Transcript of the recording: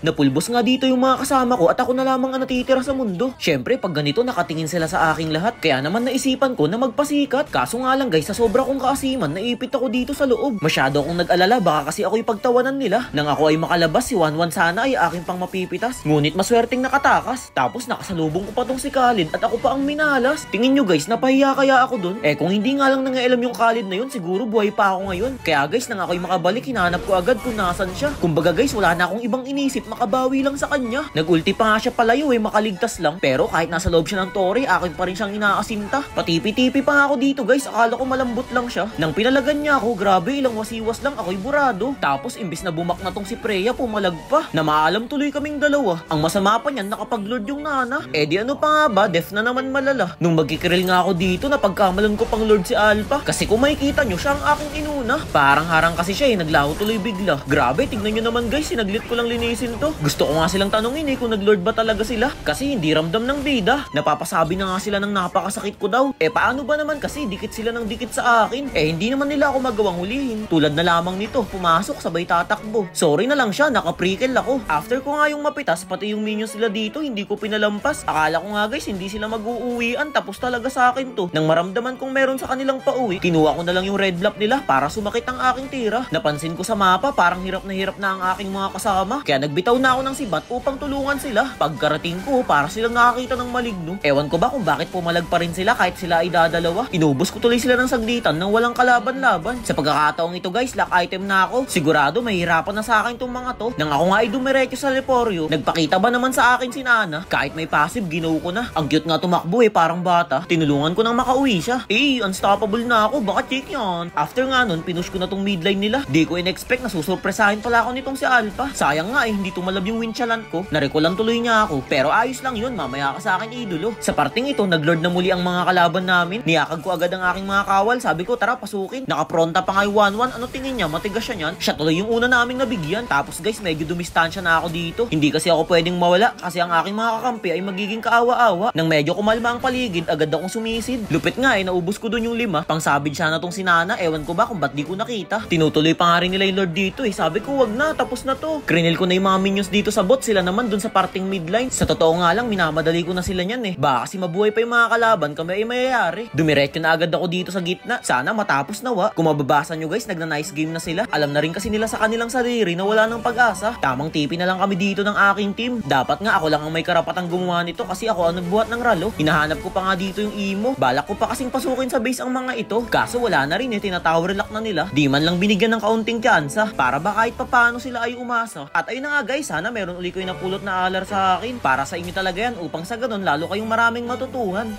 Napulbos nga dito yung mga kasama ko at ako na lamang ang natitira sa mundo. Syempre pag ganito nakatingin sila sa aking lahat. Kaya naman naisipan ko na magpasikat. Kaso nga lang guys, sa sobra kong kaasiman, naipit ako dito sa loob. Masyado akong nag-alala, baka kasi ako'y pagtawanan nila. Nang ako ay makalabas, si Wanwan sana ay aking pang mapipitas. Ngunit maswerteng nakatakas. Tapos nakasalubong ko pa tong si Khalid at ako pa ang minalas. Tingin nyo guys, napahiya kaya ako dun? Kung hindi nga lang nangailam yung Khalid na yun, siguro buhay pa ako ngayon. Kaya guys, nang ako'y makabalik, hinanap ko agad kung nasan siya. Kumbaga guys, wala na akong ibang inisip, makabawi lang sa kanya. Nag-ulti pa nga siya palayo makaligtas lang. Pero kahit nasa loob siya ng tore, akin pa rin siyang inaasinta. Patipi-tipi pa nga ako dito guys, akala ko malambot lang siya. Nang pinalagan niya ako, grabe, ilang wasiwas lang ako'y burado. Tapos imbis na bumak na tong si Freya, pumalag pa. Na maalam tuloy kaming dalawa. Ang masama pa niyan, nakapag-lord yung Nana. Di ano pa nga ba, def na naman malala. Nung magkikiril nga ako dito, napagkamalan ko pang lord si Alpha. Kasi kung makikita nyo, siya ang aking inuna. Parang harang kasi siya naglaho tuloy bigla. Grabe, tignan nyo naman guys, sinaglit ko lang linisin to. Gusto ko nga silang tanungin kung nag-lord ba talaga sila. Kasi hindi ramdam ng bida. Napapasabi na nga sila ng napakasakit ko daw. Paano ba naman kasi dikit sila ng dikit sa akin? Hindi naman nila ako magawang hulihin. Tulad na lamang nito, pumasok sabay tatakbo. Sorry na lang siya, nakaprikel ako. After ko nga yung mapitas, pati yung minions nila dito, hindi ko pinalampas. Akala ko nga guys, hindi sila mag-uuwian. Tapos talaga sa akin to. Nang maramdaman kong meron sa kanilang pauwi, kinuha ko na lang yung red block nila para sumakit ang aking tira. Napansin ko sa mapa, parang hirap na ang aking mga kasama. Kaya nagbitaw na ako ng sibat upang tulungan sila. Pagkarating ko, para silang nakakita ng maligno. Ewan ko ba kung bakit pumalag pa rin sila kahit sila ay dadalawa. Inubos ko tuloy sila ng saglitan nang walang kalaban-laban. Sa pagkakataong ito guys, lock item na ako. Sigurado mahihirapan na sa akin tong mga to. Nang ako nga ay dumiretso sa Leporio, nagpakita ba naman sa akin si Nana? Kahit may passive, ginaw ko na. Ang cute nga tumakbo parang bata. Tinulungan ko nang makauwi siya. Unstoppable na ako, baka check yan. After nga nun, pinush ko na tong midline nila. Di ko in-expect na susurpresahin pala ako nitong si Alpha. Sayang nga hindi tumalab yung winchalan ko. Narekulan tuloy niya ako. Pero ayos lang yun, mamaya ka sa akin idolo. Sa parting ito, naglord na muli ang mga kalaban namin. Niyakag ko agad ang aking mga kawal. Sabi ko, tara pasukin. Nakapronta pa nga yung 1-1. Ano tingin niya? Matigas siya niyan. Siya tuloy yung una naming nabigyan. Tapos guys, medyo dumistansya na ako dito. Hindi kasi ako pwedeng mawala kasi ang aking mga kakampi ay magiging kaawa-awa. Nang medyo kumalma ang paligid, agad akong sumisid. Lupit nga naubos ko dun yung 5. Pangsabid siya na tong sinana. Ewan ko ba kung ba't di ko nakita. Tinutuloy pa nga rin nila yung lord dito Sabi ko, wag na, tapos na to. Krinil ko na yung mga minions dito sa bot. Sila naman dun sa parting midline. Sa totoo nga lang, minamadali ko na sila niyan Baka kasi mabuhay pa yung mga kalaban, kami ay mayayari. Dumiretso na agad ako dito sa gitna. Sana matapos na Kung mababasa nyo guys, nagna-nice game na sila. Alam na rin kasi nila sa kanilang sarili na wala ng pag-asa. Tamang tipi na lang kami dito ng aking team. Dapat nga ako lang ang may karapatang gumawa nito kasi ako ang nagbuhat ng ralo. Hinahanap ko pa nga dito yung imo. Balak ko pa kasing pasukin sa base ang mga ito. Kaso wala na rin tinatower lock na nila. Di man lang binigyan ng kaunting tsansa para ba kahit papaano sila ay umasa. At ayun na nga guys, sana meron uli ko yung napulot na alar sa akin. Para sa inyo talaga yan upang sa ganun lalo kayong maraming matutuhan.